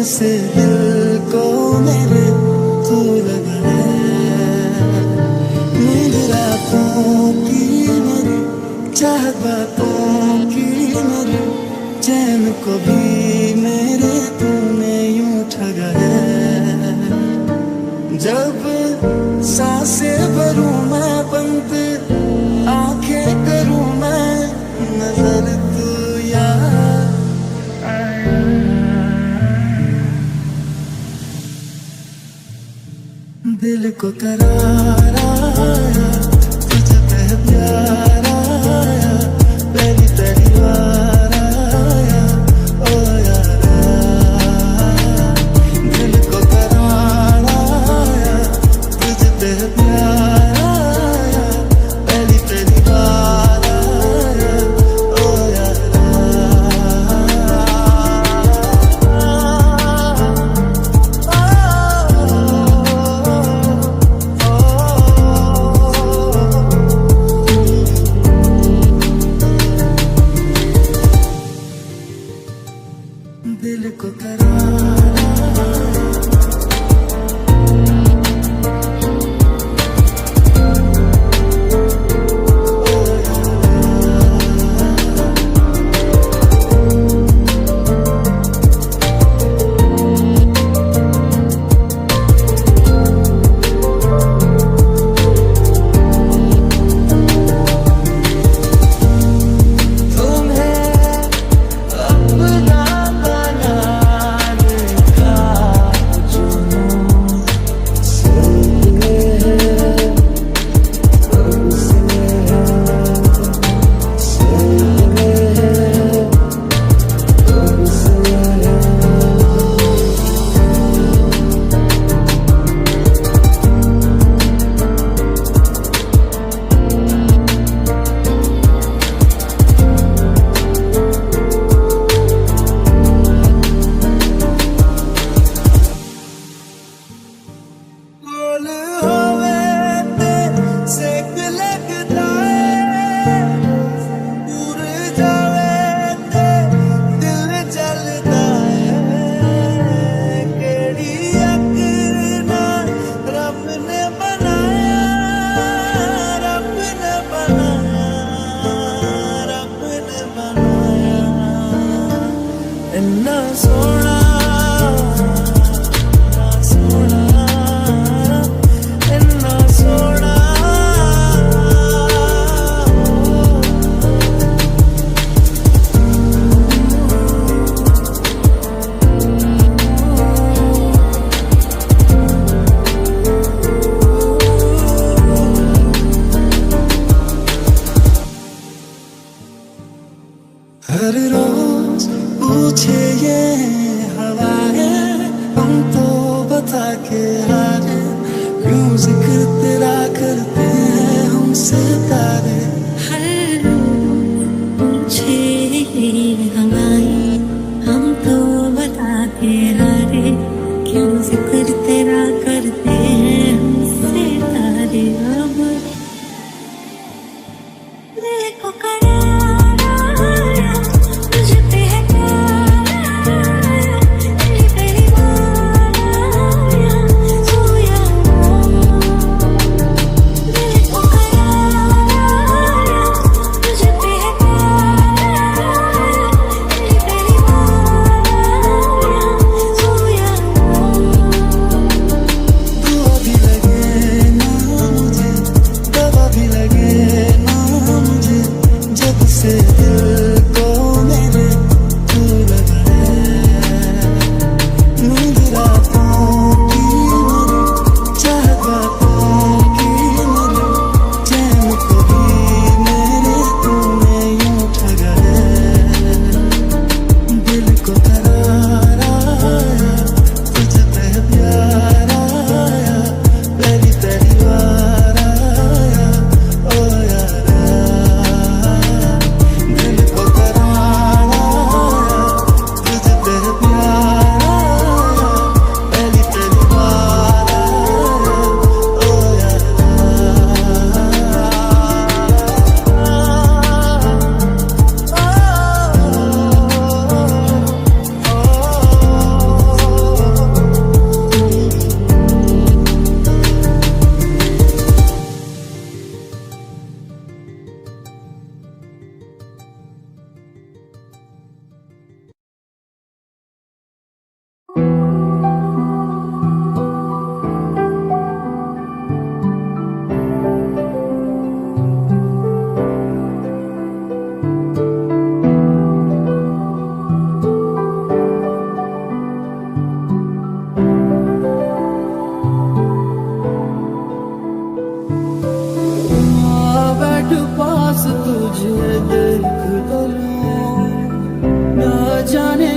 से दिल को मेरे तू लगा है। नींद रातों की मेरी, चाहत बातों की मेरी, चैन को भी मेरे तूने यूं ठगा है। जब सांसें भरूं मैं बंद, आंखें करूं मैं नजर तू यार, दिल को करार आया, तुझ पे प्यार आया, पहली पहली बार आया ओ यारा। दिल को करार आया, तुझ पे प्यार आया, पहली पहली बार आया ओ यारा। दिल को करार हर रोज पूछे ये हवाएं, हम तो बता के हारे, क्यों जिक्र तेरा करते हैं हमसे तारे। हर रोज पूछे ये हवाएं, हम तो बता के हारे, क्यों जिक्र तेरा करते हैं हमसे तारे। अब दिल को करार आया, तुझ पे है प्यार आया, पहली पहली बार आया ओ यारा। पास तुझे देख लूं, ना जाने